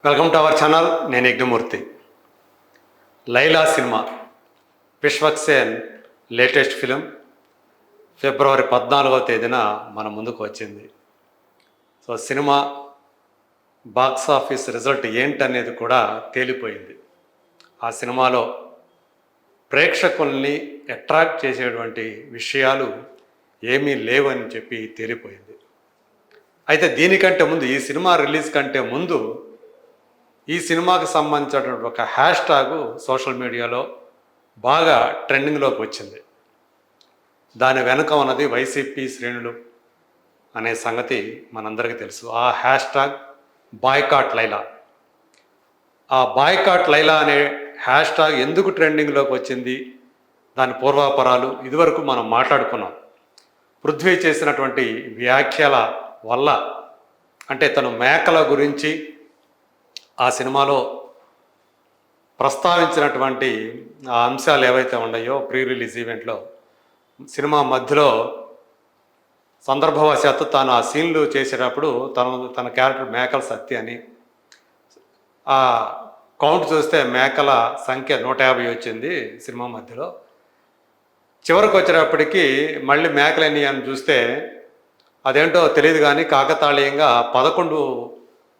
Welcome to our channel. నేను Yagnamurthy. Laila cinema Vishwaksen latest film February 14వ తేదీన మన ముందుకు వచ్చింది. So cinema box office result ఏంటనేది కూడా తేలిపోయింది. ఆ సినిమాలో ప్రేక్షకుల్ని అట్రాక్ట్ చేసేటువంటి విషయాలు ఏమీ లేవని చెప్పి తేలిపోయింది. అయితే దీనికంటే ముందు, ఈ సినిమా రిలీజ్ కంటే ముందు ఈ సినిమాకి సంబంధించినటువంటి ఒక హ్యాష్ ట్యాగ్ సోషల్ మీడియాలో బాగా ట్రెండింగ్లోకి వచ్చింది. దాని వెనుక ఉన్నది వైసీపీ శ్రేణులు అనే సంగతి మనందరికీ తెలుసు. ఆ హ్యాష్ ట్యాగ్ బాయ్కాట్ లైలా. ఆ బాయ్కాట్ లైలా అనే హ్యాష్ ట్యాగ్ ఎందుకు ట్రెండింగ్లోకి వచ్చింది, దాని పూర్వాపరాలు ఇదివరకు మనం మాట్లాడుకున్నాం. పృథ్వీ చేసినటువంటి వ్యాఖ్యల వల్ల, అంటే తను మేకల గురించి ఆ సినిమాలో ప్రస్తావించినటువంటి ఆ అంశాలు ఏవైతే ఉన్నాయో ప్రీ రిలీజ్ ఈవెంట్లో, సినిమా మధ్యలో సందర్భవశాత్తు తాను ఆ సీన్లు చేసేటప్పుడు తన క్యారెక్టర్ మేకల సత్య అని, ఆ కౌంట్ చూస్తే మేకల సంఖ్య 150 వచ్చింది సినిమా మధ్యలో. చివరికి వచ్చేటప్పటికి మళ్ళీ మేకలని అని చూస్తే అదేంటో తెలియదు, కానీ కాకతాళీయంగా 11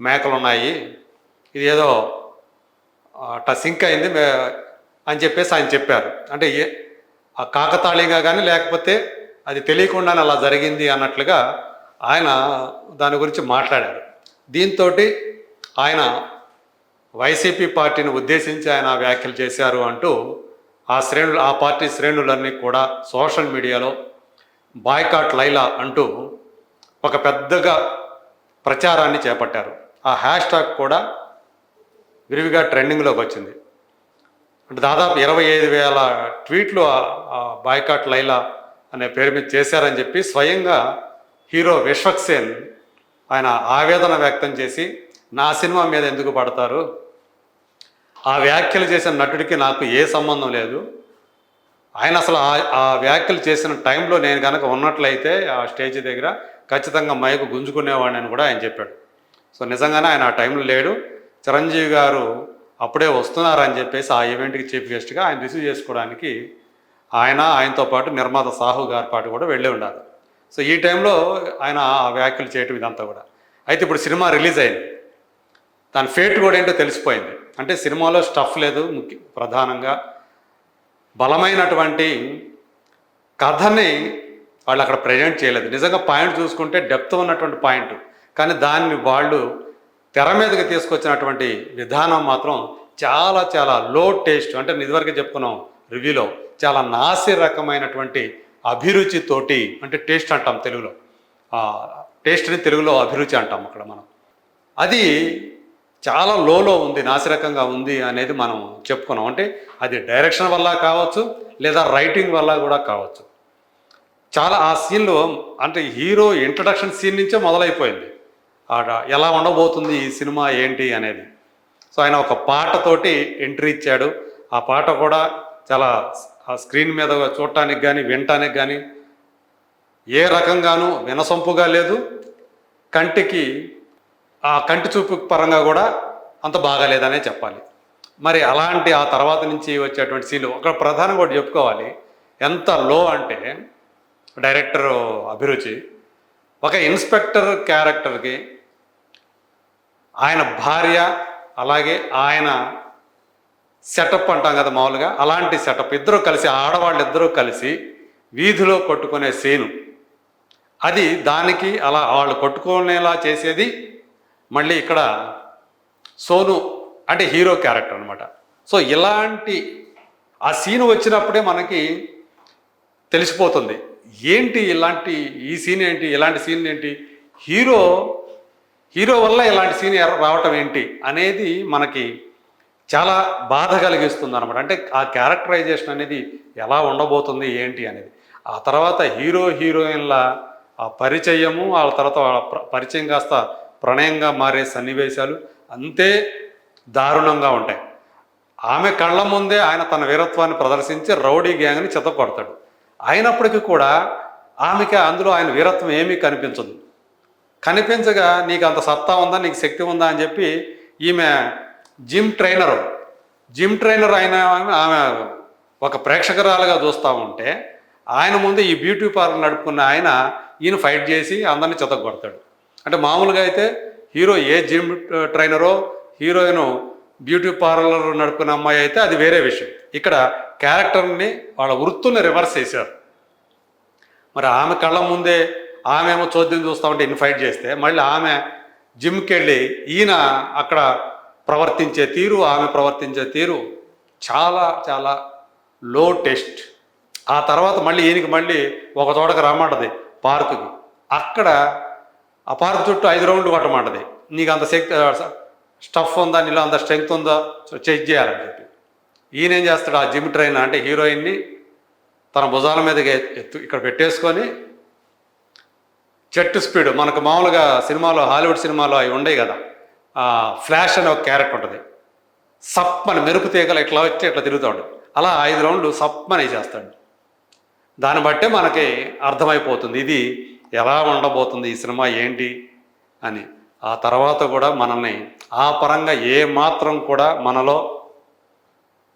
మేకలు ఉన్నాయి, ఇది ఏదో సింక్ అయింది అని చెప్పేసి ఆయన చెప్పారు. అంటే ఆ కాకతాళీయంగా కానీ లేకపోతే అది తెలియకుండానే అలా జరిగింది అన్నట్లుగా ఆయన దాని గురించి మాట్లాడారు. దీంతో ఆయన వైసీపీ పార్టీని ఉద్దేశించి ఆయన వ్యాఖ్యలు చేశారు అంటూ ఆ పార్టీ శ్రేణులన్నీ కూడా సోషల్ మీడియాలో బాయ్కాట్ లైలా అంటూ ఒక పెద్దగా ప్రచారాన్ని చేపట్టారు. ఆ హ్యాష్ ట్యాగ్ కూడా విరివిగా ట్రెండింగ్లోకి వచ్చింది. అంటే దాదాపు 25,000 ట్వీట్లు ఆ బాయ్కాట్ లైలా అనే పేరు మీద చేశారని చెప్పి స్వయంగా హీరో విశ్వక్సేన్ ఆయన ఆవేదన వ్యక్తం చేసి, నా సినిమా మీద ఎందుకు పడతారు, ఆ వ్యాఖ్యలు చేసిన నటుడికి నాకు ఏ సంబంధం లేదు, ఆయన అసలు ఆ వ్యాఖ్యలు చేసిన టైంలో నేను కనుక ఉన్నట్లయితే ఆ స్టేజ్ దగ్గర ఖచ్చితంగా మైకు గుంజుకునేవాడిని అని కూడా ఆయన చెప్పాడు. సో నిజంగానే ఆయన ఆ టైంలో లేడు. చిరంజీవి గారు అప్పుడే వస్తున్నారని చెప్పేసి ఆ ఈవెంట్కి చీఫ్ గెస్ట్గా ఆయన రిసీవ్ చేసుకోవడానికి ఆయనతో పాటు నిర్మాత సాహు గారి పాటు కూడా వెళ్ళి ఉండాలి. సో ఈ టైంలో ఆయన ఆ వ్యాఖ్యలు చేయటం ఇదంతా కూడా. అయితే ఇప్పుడు సినిమా రిలీజ్ అయింది, దాని ఫేట్ కూడా ఏంటో తెలిసిపోయింది. అంటే సినిమాలో స్టఫ్ లేదు, ప్రధానంగా బలమైనటువంటి కథని వాళ్ళు అక్కడ ప్రజెంట్ చేయలేదు. నిజంగా పాయింట్ చూసుకుంటే డెప్త్ ఉన్నటువంటి పాయింట్, కానీ దాన్ని వాళ్ళు తెర మీదకి తీసుకొచ్చినటువంటి విధానం మాత్రం చాలా చాలా లో టేస్ట్. అంటే ఇదివరకే చెప్పుకున్నాం రివ్యూలో, చాలా నాసి రకమైనటువంటి అభిరుచితోటి, అంటే టేస్ట్ అంటాం తెలుగులో, టేస్ట్ని తెలుగులో అభిరుచి అంటాం అక్కడ మనం. అది చాలా లోలో ఉంది, నాసిరకంగా ఉంది అనేది మనం చెప్పుకున్నాం. అంటే అది డైరెక్షన్ వల్ల కావచ్చు, లేదా రైటింగ్ వల్ల కూడా కావచ్చు. చాలా ఆ సీన్లో, అంటే హీరో ఇంట్రడక్షన్ సీన్ నుంచే మొదలైపోయింది ఎలా ఉండబోతుంది ఈ సినిమా ఏంటి అనేది. సో ఆయన ఒక పాటతోటి ఎంట్రీ ఇచ్చాడు. ఆ పాట కూడా చాలా ఆ స్క్రీన్ మీద చూడటానికి కానీ వినటానికి కానీ ఏ రకంగానూ వినసొంపుగా లేదు, కంటికి ఆ కంటి చూపు పరంగా కూడా అంత బాగాలేదనే చెప్పాలి. మరి అలాంటి ఆ తర్వాత నుంచి వచ్చేటువంటి సీన్లు ఒక ప్రధానంగా కూడా చెప్పుకోవాలి. ఎంత లో అంటే డైరెక్టర్ అభిరుచి, ఒక ఇన్స్పెక్టర్ క్యారెక్టర్కి ఆయన భార్య, అలాగే ఆయన సెటప్ అంటాం కదా మామూలుగా, అలాంటి సెటప్ ఇద్దరు కలిసి, ఆడవాళ్ళు ఇద్దరూ కలిసి వీధిలో కొట్టుకునే సీను, అది దానికి అలా వాళ్ళు కొట్టుకునేలా చేసేది మళ్ళీ ఇక్కడ సోను అంటే హీరో క్యారెక్టర్ అనమాట. సో ఇలాంటి ఆ సీన్ వచ్చినప్పుడే మనకి తెలిసిపోతుంది ఏంటి ఇలాంటి ఈ సీన్ ఏంటి, ఇలాంటి సీన్ ఏంటి, హీరో వల్ల ఇలాంటి సీన్ రావటం ఏంటి అనేది మనకి చాలా బాధ కలిగిస్తుంది అనమాట. అంటే ఆ క్యారెక్టరైజేషన్ అనేది ఎలా ఉండబోతుంది ఏంటి అనేది. ఆ తర్వాత హీరోయిన్ల ఆ పరిచయము, వాళ్ళ తర్వాత పరిచయం కాస్త ప్రణయంగా మారే సన్నివేశాలు అంతే దారుణంగా ఉంటాయి. ఆమె కళ్ళ ముందే ఆయన తన వీరత్వాన్ని ప్రదర్శించి రౌడీ గ్యాంగ్ని చెత్తకొడతాడు. అయినప్పటికీ కూడా ఆమెకి అందులో ఆయన వీరత్వం ఏమీ కనిపించదు. కనిపించగా నీకు అంత సత్తా ఉందా, నీకు శక్తి ఉందా అని చెప్పి ఈమె జిమ్ ట్రైనరు అయిన ఆమె ఒక ప్రేక్షకురాలుగా చూస్తూ ఉంటే ఆయన ముందు ఈ బ్యూటీ పార్లర్ నడుపుకున్న ఈయన ఫైట్ చేసి అందరినీ చితగొడతాడు. అంటే మామూలుగా అయితే హీరో ఏ జిమ్ ట్రైనరో, హీరోయిన్ బ్యూటీ పార్లర్ నడుపుకున్న అమ్మాయి అయితే అది వేరే విషయం. ఇక్కడ క్యారెక్టర్ని వాళ్ళ వృత్తుల్ని రివర్స్ చేశారు. మరి ఆమె కళ్ళ ముందే ఆమెమో చోద్యం చూస్తూ ఉంటే ఈయన ఫైట్ చేస్తే, మళ్ళీ ఆమె జిమ్కి వెళ్ళి ఈయన అక్కడ ప్రవర్తించే తీరు, ఆమె ప్రవర్తించే తీరు చాలా చాలా లో టెస్ట్. ఆ తర్వాత మళ్ళీ ఈయనకి మళ్ళీ ఒక చోటకి రమ్మంటది పార్కుకి. అక్కడ ఆ పార్క్ చుట్టూ 5 రౌండ్లు కొట్టమంటది. నీకు అంత శక్తి స్టఫ్ ఉందా, నీలో అంత స్ట్రెంగ్త్ ఉందా, చెక్ చేయాలని చెప్పి. ఈయన ఏం చేస్తాడు, ఆ జిమ్ ట్రైనర్ అంటే హీరోయిన్ని తన భుజాల మీదకి ఇక్కడ పెట్టేసుకొని చెట్టు స్పీడ్, మనకు మామూలుగా సినిమాలో హాలీవుడ్ సినిమాలో అవి ఉండవు కదా, ఫ్లాష్ అనే ఒక క్యారెక్టర్ ఉంటుంది. సప్పని మెరుపు తీగలు ఇట్లా వచ్చి ఇట్లా తిరుగుతూ ఉంటుంది. అలా 5 రౌండ్లు సప్పని వేసేస్తాడు. దాన్ని బట్టే మనకి అర్థమైపోతుంది ఇది ఎలా ఉండబోతుంది, ఈ సినిమా ఏంటి అని. ఆ తర్వాత కూడా మనల్ని ఆ పరంగా ఏ మాత్రం కూడా మనలో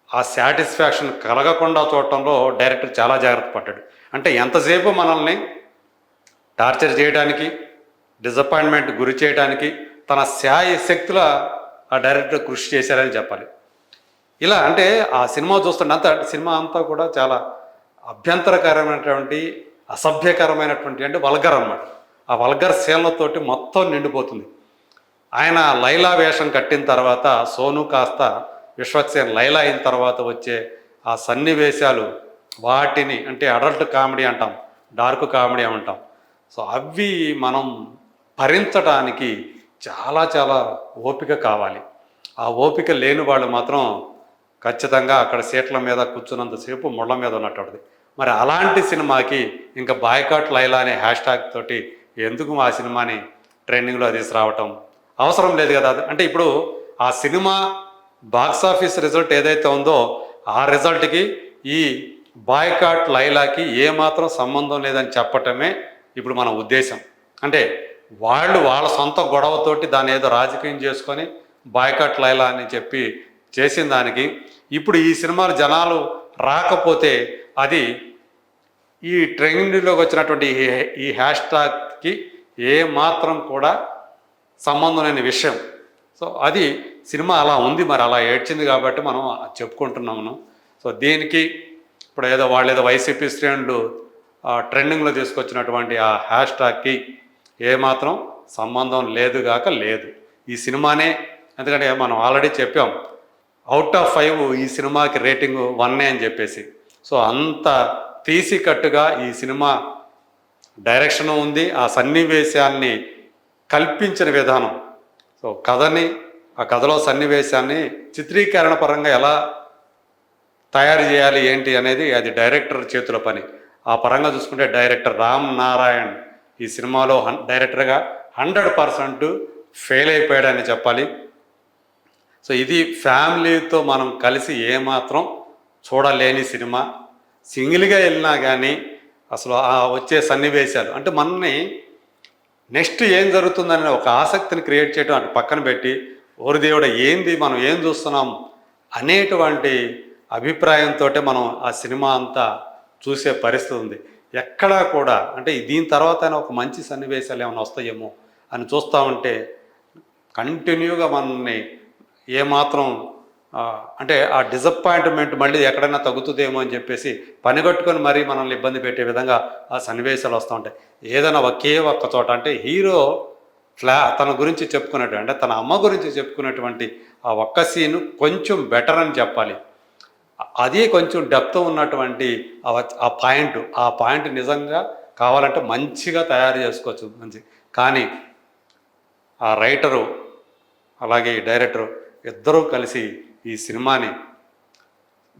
ఆ సాటిస్ఫాక్షన్ కలగకుండా చూడటంలో డైరెక్టర్ చాలా జాగ్రత్త పడ్డాడు. అంటే ఎంతసేపు మనల్ని టార్చర్ చేయడానికి, డిసప్పాయింట్మెంట్ గురి చేయడానికి తన శాయి శక్తుల ఆ డైరెక్టర్ కృషి చేశారని చెప్పాలి. ఇలా అంటే ఆ సినిమా చూస్తుంటే సినిమా అంతా కూడా చాలా అభ్యంతరకరమైనటువంటి, అసభ్యకరమైనటువంటి, అంటే వల్గర్ అన్నమాట. ఆ వల్గర్ సీన్లతోటి మొత్తం నిండిపోతుంది. ఆయన లైలా వేషం కట్టిన తర్వాత సోను కాస్త విశ్వక్సేన్ లైలా అయిన తర్వాత వచ్చే ఆ సన్నివేశాలు, వాటిని అంటే అడల్ట్ కామెడీ అంటాం, డార్క్ కామెడీ అంటాం. సో అవి మనం భరించడానికి చాలా చాలా ఓపిక కావాలి. ఆ ఓపిక లేని వాళ్ళు మాత్రం ఖచ్చితంగా అక్కడ సీట్ల మీద కూర్చున్నంతసేపు ముళ్ళ మీద ఉన్నట్టు. మరి అలాంటి సినిమాకి ఇంకా బాయ్కాట్ లైలా అనే హ్యాష్ట్యాగ్ తోటి ఎందుకు ఆ సినిమాని ట్రెండింగ్లో తీసుకురావటం అవసరం లేదు కదా. అంటే ఇప్పుడు ఆ సినిమా బాక్సాఫీస్ రిజల్ట్ ఏదైతే ఉందో ఆ రిజల్ట్కి ఈ బాయ్కాట్ లైలాకి ఏమాత్రం సంబంధం లేదని చెప్పటమే ఇప్పుడు మన ఉద్దేశం. అంటే వాళ్ళు వాళ్ళ సొంత గొడవతోటి దాన్ని ఏదో రాజకీయం చేసుకొని బాయ్కాట్ లైలా అని చెప్పి చేసిన దానికి ఇప్పుడు ఈ సినిమాలు జనాలు రాకపోతే అది ఈ ట్రెండింగ్లోకి వచ్చినటువంటి ఈ హ్యాష్ట్యాగ్కి ఏమాత్రం కూడా సంబంధం లేని విషయం. సో అది సినిమా అలా ఉంది, మరి అలా ఏడ్చింది కాబట్టి మనం చెప్పుకుంటున్నాము. సో దీనికి ఇప్పుడు వాళ్ళు వైసీపీ శ్రేణులు ట్రెండింగ్లో తీసుకొచ్చినటువంటి ఆ హ్యాష్ట్యాగ్కి ఏమాత్రం సంబంధం లేదు. ఈ సినిమానే, ఎందుకంటే మనం ఆల్రెడీ చెప్పాం అవుట్ ఆఫ్ 5 ఈ సినిమాకి రేటింగ్ 1 అని చెప్పేసి. సో అంత తీసికట్టుగా ఈ సినిమా డైరెక్షన్ ఉంది, ఆ సన్నివేశాన్ని కల్పించిన విధానం, సో కథని, ఆ కథలో సన్నివేశాన్ని చిత్రీకరణ పరంగా ఎలా తయారు చేయాలి ఏంటి అనేది అది డైరెక్టర్ చేతుల పని. ఆ పరంగా చూసుకుంటే డైరెక్టర్ రామ్ నారాయణ్ ఈ సినిమాలో డైరెక్టర్గా 100% ఫెయిల్ అయిపోయాడని చెప్పాలి. సో ఇది ఫ్యామిలీతో మనం కలిసి ఏమాత్రం చూడలేని సినిమా. సింగిల్గా వెళ్ళినా కానీ అసలు ఆ వచ్చే సన్నివేశాలు అంటే మనల్ని నెక్స్ట్ ఏం జరుగుతుందనే ఒక ఆసక్తిని క్రియేట్ చేయడం అటు పక్కన పెట్టి, ఓరి దేవుడా ఏంది మనం ఏం చూస్తున్నాం అనేటువంటి అభిప్రాయంతో మనం ఆ సినిమా అంతా చూసే పరిస్థితి ఉంది. ఎక్కడా కూడా అంటే దీని తర్వాత ఒక మంచి సన్నివేశాలు ఏమైనా వస్తాయేమో అని చూస్తూ ఉంటే కంటిన్యూగా మనల్ని ఏమాత్రం అంటే ఆ డిసప్పాయింట్మెంట్ మళ్ళీ ఎక్కడైనా తగ్గుతుందేమో అని చెప్పేసి పనిగట్టుకొని మరీ మనల్ని ఇబ్బంది పెట్టే విధంగా ఆ సన్నివేశాలు వస్తూ ఉంటాయి. ఏదైనా ఒకే ఒక్క చోట అంటే హీరో తన గురించి చెప్పుకున్నట్టు, అంటే తన అమ్మ గురించి చెప్పుకున్నటువంటి ఆ ఒక్క సీను కొంచెం బెటర్ అని చెప్పాలి. అది కొంచెం డెప్త్ ఉన్నటువంటి ఆ పాయింట్ నిజంగా కావాలంటే మంచిగా తయారు చేసుకోవచ్చు మంచి. కానీ ఆ రైటరు అలాగే ఈ డైరెక్టరు ఇద్దరూ కలిసి ఈ సినిమాని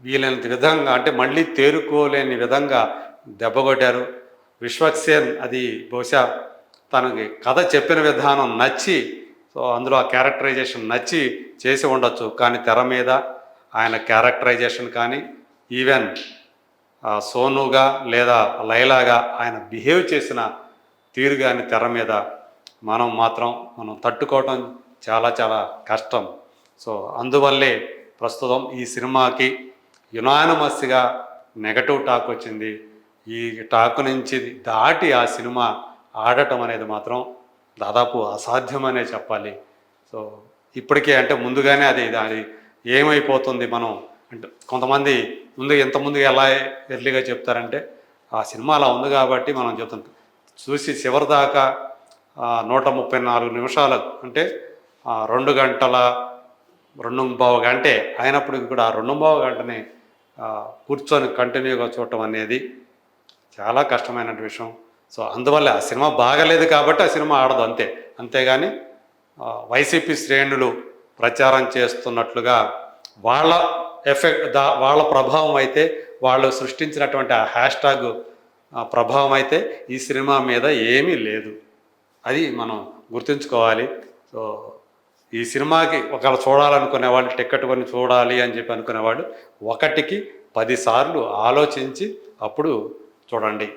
వీలైనంత విధంగా అంటే మళ్ళీ తేరుకోలేని విధంగా దెబ్బకొట్టారు. విశ్వక్సేన్ అది బహుశా తనకి కథ చెప్పిన విధానం నచ్చి, సో అందులో ఆ క్యారెక్టరైజేషన్ నచ్చి చేసి ఉండొచ్చు. కానీ తెర మీద ఆయన క్యారెక్టరైజేషన్ కానీ ఈవెన్ సోనుగా లేదా లైలాగా ఆయన బిహేవ్ చేసిన తీరు కానీ తెర మీద మనం తట్టుకోవటం చాలా చాలా కష్టం. సో అందువల్లే ప్రస్తుతం ఈ సినిమాకి యునానిమస్గా నెగటివ్ టాక్ వచ్చింది. ఈ టాక్ నుంచి దాటి ఆ సినిమా ఆడటం అనేది మాత్రం దాదాపు అసాధ్యమనే చెప్పాలి. సో ఇప్పటికే అంటే ముందుగానే అది ఏమైపోతుంది మనం అంటే కొంతమంది ఇంతకుముందు ఎలా ఎర్లీగా చెప్తారంటే ఆ సినిమా అలా ఉంది కాబట్టి మనం చెప్తాం. చూసి చివరి దాకా 134 నిమిషాలు అంటే 2 గంటల 2:15 గంటే అయినప్పటికీ కూడా ఆ 2:15 గంటని కూర్చొని కంటిన్యూగా చూడటం అనేది చాలా కష్టమైన విషయం. సో అందువల్ల ఆ సినిమా బాగలేదు కాబట్టి ఆ సినిమా ఆడదు అంతే. అంతేగాని వైసీపీ శ్రేణులు ప్రచారం చేస్తున్నట్లుగా వాళ్ళ వాళ్ళ ప్రభావం అయితే, వాళ్ళు సృష్టించినటువంటి ఆ హ్యాష్ ట్యాగ్ ప్రభావం అయితే ఈ సినిమా మీద ఏమీ లేదు. అది మనం గుర్తుంచుకోవాలి. సో ఈ సినిమాకి ఒకవేళ చూడాలనుకునే వాళ్ళు టికెట్ కొని చూడాలి అని చెప్పి అనుకునేవాళ్ళు 1కి 10 సార్లు ఆలోచించి అప్పుడు చూడండి.